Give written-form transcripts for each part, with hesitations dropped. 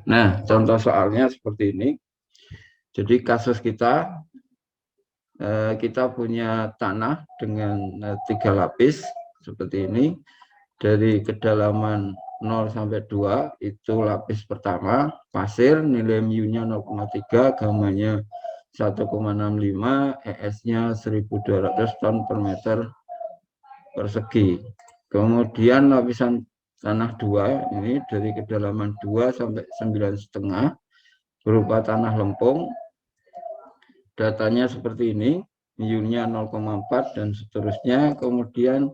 Nah, contoh soalnya seperti ini. Jadi kasus kita punya tanah dengan 3 lapis seperti ini. Dari kedalaman 0 sampai 2 itu lapis pertama, pasir, nilai mu-nya 0,3, gamanya 1,65, ES-nya 1.200 ton per meter persegi. Kemudian lapisan tanah 2 ini dari kedalaman 2 sampai 9,5 berupa tanah lempung. Datanya seperti ini, mu-nya 0,4 dan seterusnya. Kemudian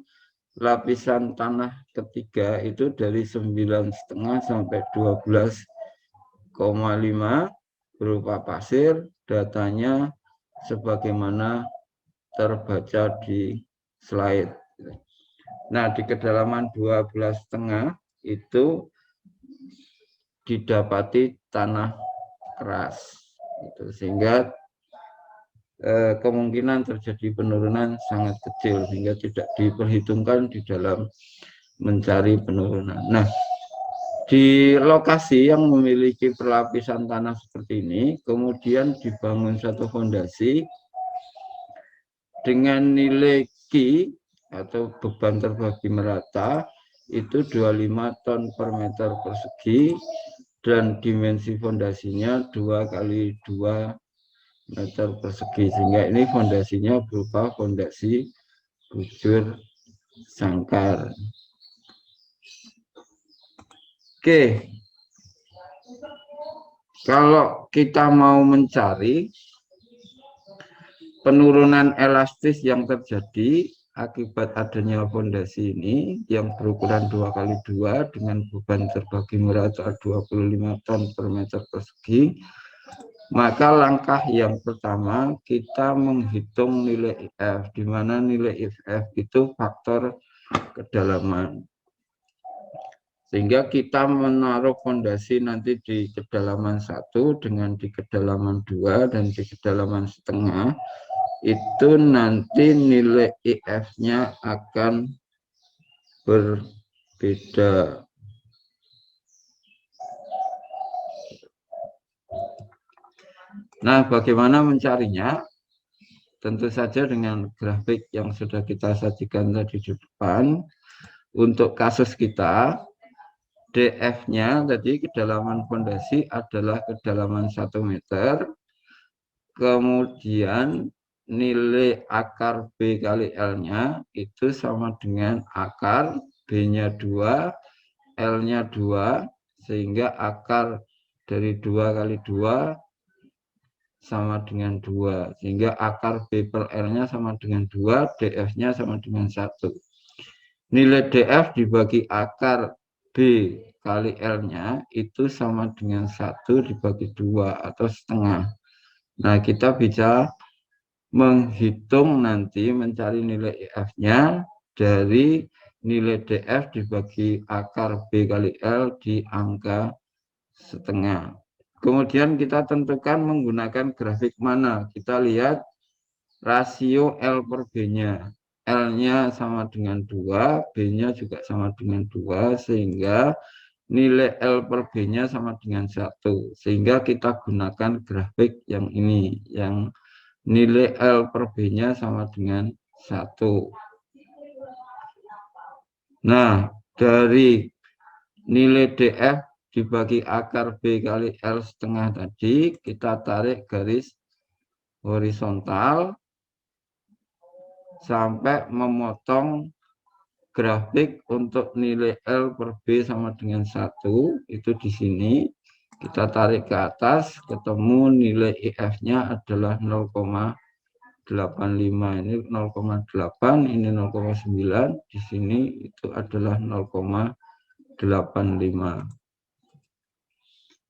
lapisan tanah ketiga itu dari 9,5 sampai 12,5 berupa pasir. Datanya sebagaimana terbaca di slide. Nah, di kedalaman 12,5 itu didapati tanah keras, sehingga kemungkinan terjadi penurunan sangat kecil, sehingga tidak diperhitungkan di dalam mencari penurunan. Nah, di lokasi yang memiliki perlapisan tanah seperti ini, kemudian dibangun satu fondasi dengan nilai Q atau beban terbagi merata itu 25 ton per meter persegi dan dimensi fondasinya 2 kali 2 meter persegi, sehingga ini fondasinya berupa fondasi bujur sangkar. Oke, kalau kita mau mencari penurunan elastis yang terjadi akibat adanya fondasi ini yang berukuran 2 kali 2 dengan beban terbagi merata 25 ton per meter persegi, maka langkah yang pertama kita menghitung nilai IF, di mana nilai IF itu faktor kedalaman. Sehingga kita menaruh fondasi nanti di kedalaman 1 dengan di kedalaman 2 dan di kedalaman setengah, itu nanti nilai IF-nya akan berbeda. Nah, bagaimana mencarinya? Tentu saja dengan grafik yang sudah kita sajikan tadi di depan. Untuk kasus kita, DF-nya tadi kedalaman fondasi adalah kedalaman 1 meter. Kemudian nilai akar B kali L-nya itu sama dengan akar B-nya 2, L-nya 2, sehingga akar dari 2 kali 2 sama dengan 2, sehingga akar B per L-nya sama dengan 2, DF-nya sama dengan 1. Nilai DF dibagi akar B kali L-nya itu sama dengan 1 dibagi 2 atau setengah. Nah, kita bisa menghitung nanti mencari nilai IF-nya dari nilai DF dibagi akar B kali L di angka setengah. Kemudian kita tentukan menggunakan grafik mana. Kita lihat rasio L per B-nya. L-nya sama dengan 2, B-nya juga sama dengan 2, sehingga nilai L per B-nya sama dengan 1. Sehingga kita gunakan grafik yang ini, yang nilai L per B-nya sama dengan 1. Nah, dari nilai DF dibagi akar B kali L setengah tadi, kita tarik garis horizontal sampai memotong grafik untuk nilai L per B sama dengan 1, itu di sini. Kita tarik ke atas, ketemu nilai IF-nya adalah 0,85. Ini 0,8, ini 0,9, di sini itu adalah 0,85.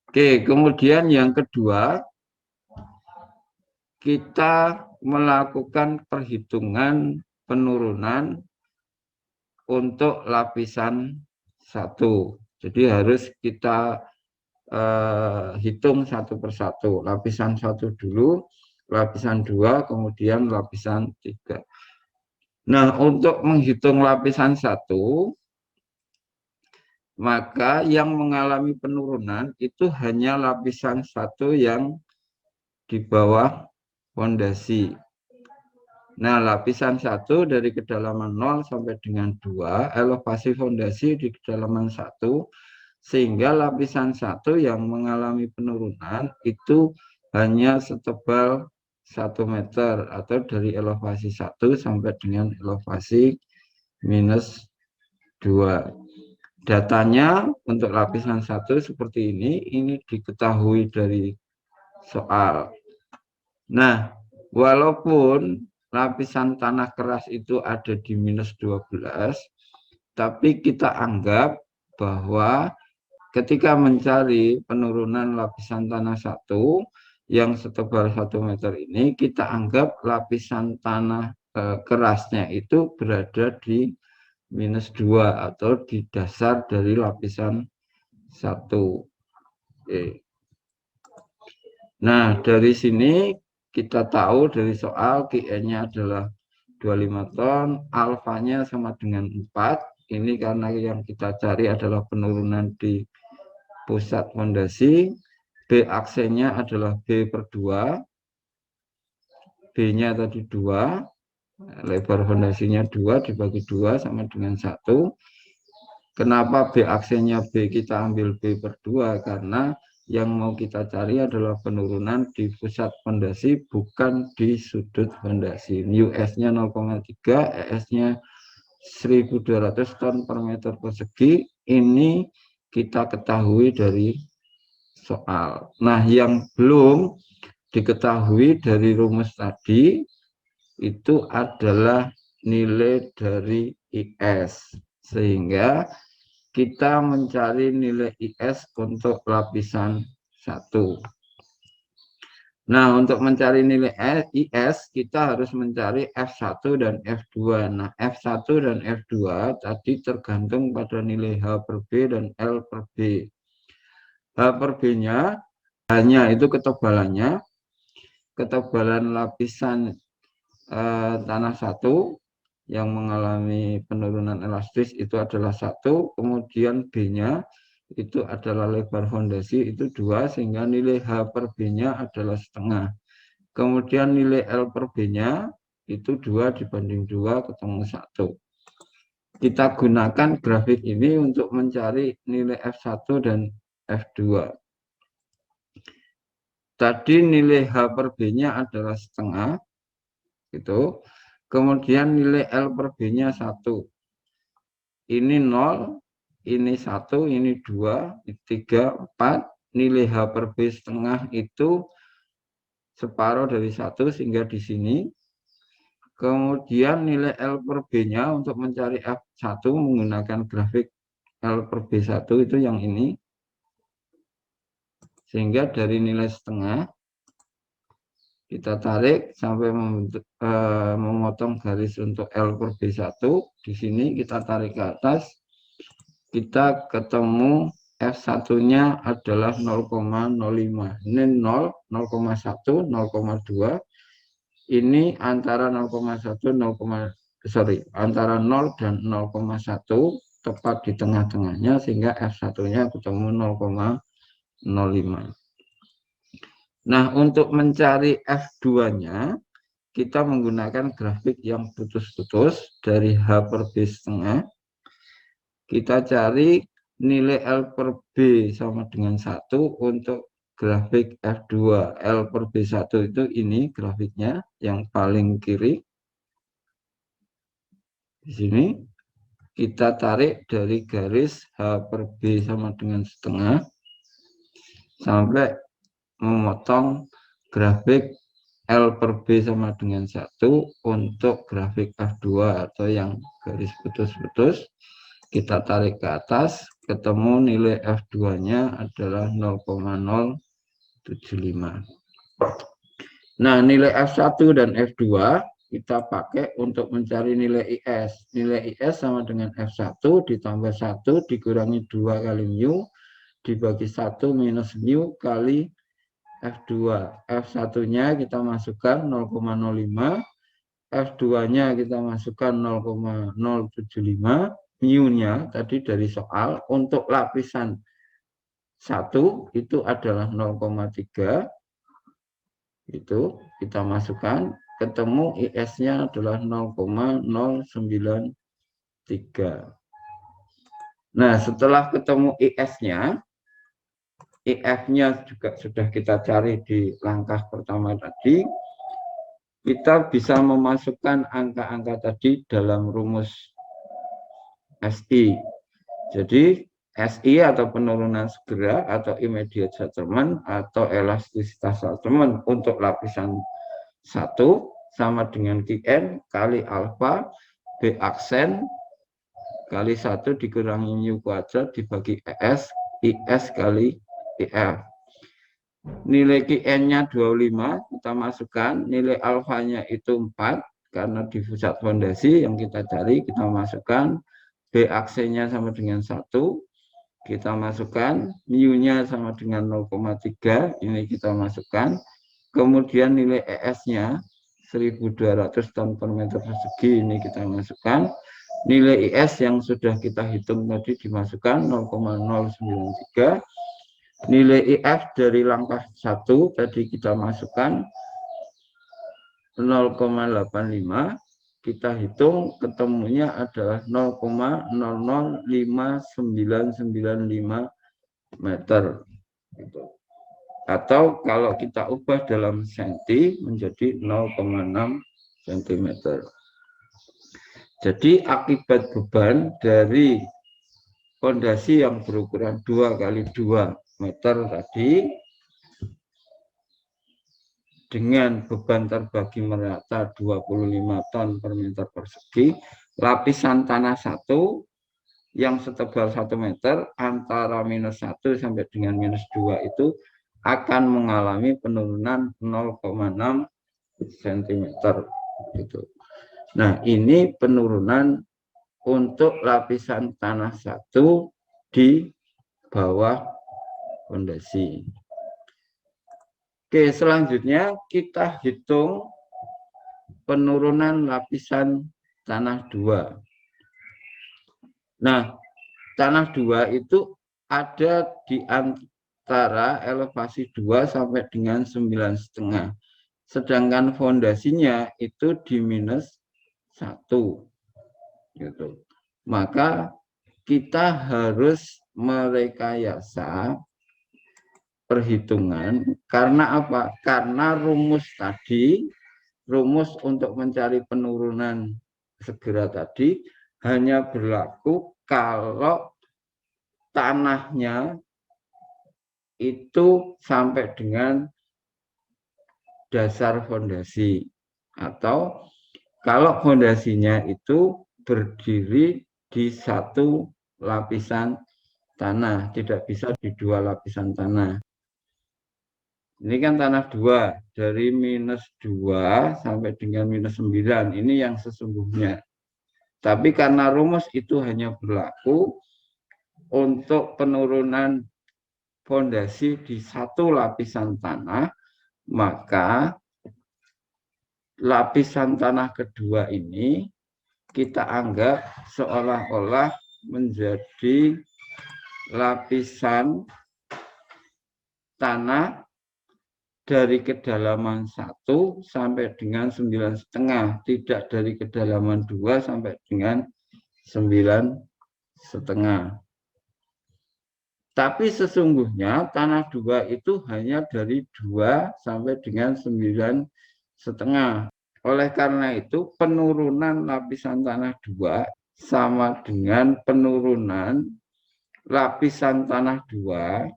Oke, kemudian yang kedua, kita melakukan perhitungan penurunan untuk lapisan 1. Jadi harus kita hitung satu persatu. Lapisan 1 dulu, lapisan 2, kemudian lapisan 3. Nah, untuk menghitung lapisan 1, maka yang mengalami penurunan itu hanya lapisan 1 yang di bawah fondasi. Nah, lapisan 1 dari kedalaman 0 sampai dengan 2, elevasi fondasi di kedalaman 1, sehingga lapisan 1 yang mengalami penurunan itu hanya setebal 1 meter atau dari elevasi 1 sampai dengan elevasi minus 2. Datanya untuk lapisan 1 seperti ini diketahui dari soal. Nah, walaupun lapisan tanah keras itu ada di minus 12, tapi kita anggap bahwa ketika mencari penurunan lapisan tanah 1 yang setebal 1 meter ini, kita anggap lapisan tanah kerasnya itu berada di minus 2 atau di dasar dari lapisan 1. Oke. Nah, dari sini kita tahu dari soal QN-nya adalah 25 ton, alfanya sama dengan 4. Ini karena yang kita cari adalah penurunan di pusat fondasi. B aksennya adalah B per 2. B-nya tadi 2. Lebar fondasinya 2 dibagi 2 sama dengan 1. Kenapa B aksennya B kita ambil B per 2? Karena yang mau kita cari adalah penurunan di pusat fondasi, bukan di sudut fondasi. US-nya 0,3, ES-nya 1.200 ton per meter persegi. Ini kita ketahui dari soal. Nah, yang belum diketahui dari rumus tadi itu adalah nilai dari IS. Sehingga kita mencari nilai IS untuk lapisan 1. Nah, untuk mencari nilai IS, kita harus mencari F1 dan F2. Nah, F1 dan F2 tadi tergantung pada nilai H per B dan L per B. H per B-nya, hanya itu ketebalannya, ketebalan lapisan tanah 1 yang mengalami penurunan elastis itu adalah 1, kemudian B-nya itu adalah lebar fondasi itu 2, sehingga nilai H per B-nya adalah setengah. Kemudian nilai L per B-nya itu 2 dibanding 2 ketemu 1. Kita gunakan grafik ini untuk mencari nilai F1 dan F2. Tadi nilai H per B-nya adalah setengah, gitu. Kemudian nilai L per B-nya 1. Ini 0, ini 1, ini 2, 3, 4. Nilai H per B setengah itu separuh dari 1, sehingga di sini. Kemudian nilai L per B-nya untuk mencari F1 menggunakan grafik L per B1 itu yang ini. Sehingga dari nilai setengah, kita tarik sampai memotong garis untuk L per B1. Di sini kita tarik ke atas, kita ketemu F1-nya adalah 0,05. Ini 0, 0,1, 0,2. Ini antara 0,1, antara 0 dan 0,1, tepat di tengah-tengahnya, sehingga F1-nya ketemu 0,05. Nah, untuk mencari F2-nya, kita menggunakan grafik yang putus-putus dari H per B setengah. Kita cari nilai L per B sama dengan 1 untuk grafik F2. L per B1 itu ini grafiknya yang paling kiri. Di sini kita tarik dari garis H per B sama dengan setengah sampai memotong grafik L per B sama dengan 1 untuk grafik F2 atau yang garis putus-putus. Kita tarik ke atas, ketemu nilai F2-nya adalah 0,075. Nah, nilai F1 dan F2 kita pakai untuk mencari nilai IS. Nilai IS sama dengan F1 ditambah 1 dikurangi 2 kali mu, dibagi 1 minus mu kali F2. F1-nya kita masukkan 0,05, F2-nya kita masukkan 0,075, mu-nya tadi dari soal untuk lapisan 1 itu adalah 0,3, itu kita masukkan, ketemu IS-nya adalah 0,093. Nah, setelah ketemu IS-nya, IF-nya juga sudah kita cari di langkah pertama tadi, kita bisa memasukkan angka-angka tadi dalam rumus SI. Jadi SI atau penurunan segera atau immediate settlement atau elastisitas settlement untuk lapisan 1 sama dengan Qn kali alfa B aksen kali 1 dikurangi mu kuadrat dibagi ES IS kali IF. Nilai Qn-nya 25 kita masukkan, nilai alfanya itu 4 karena di pusat fondasi yang kita cari kita masukkan, B aksennya sama dengan 1, kita masukkan, mu-nya sama dengan 0,3, ini kita masukkan, kemudian nilai ES-nya 1200 ton per meter persegi, ini kita masukkan, nilai IS yang sudah kita hitung tadi dimasukkan 0,093, nilai IF dari langkah 1 tadi kita masukkan 0,85, kita hitung ketemunya adalah 0,005995 meter. Atau kalau kita ubah dalam senti menjadi 0,6 cm. Jadi akibat beban dari fondasi yang berukuran 2 kali 2 meter tadi dengan beban terbagi merata 25 ton per meter persegi, lapisan tanah 1 yang setebal 1 meter antara -1 sampai dengan -2 itu akan mengalami penurunan 0,6 cm. Gitu. Nah, ini penurunan untuk lapisan tanah 1 di bawah fondasi. Oke, selanjutnya kita hitung penurunan lapisan tanah 2. Nah, tanah 2 itu ada di antara elevasi 2 sampai dengan 9,5. Sedangkan fondasinya itu di -1. Gitu. Maka kita harus merekayasa perhitungan karena apa? Karena rumus tadi, rumus untuk mencari penurunan segera tadi hanya berlaku kalau tanahnya itu sampai dengan dasar fondasi atau kalau fondasinya itu berdiri di 1 lapisan tanah, tidak bisa di 2 lapisan tanah. Ini kan tanah 2, dari -2 sampai dengan -9, ini yang sesungguhnya. Tapi karena rumus itu hanya berlaku untuk penurunan fondasi di 1 lapisan tanah, maka lapisan tanah kedua ini kita anggap seolah-olah menjadi lapisan tanah dari kedalaman 1 sampai dengan 9,5, tidak dari kedalaman 2 sampai dengan 9,5. Tapi sesungguhnya tanah 2 itu hanya dari 2 sampai dengan 9,5. Oleh karena itu penurunan lapisan tanah 2 sama dengan penurunan lapisan tanah 2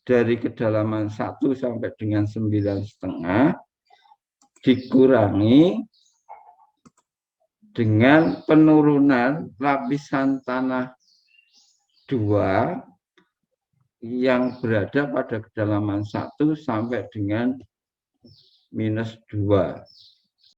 dari kedalaman 1 sampai dengan 9,5 dikurangi dengan penurunan lapisan tanah 2 yang berada pada kedalaman 1 sampai dengan -2.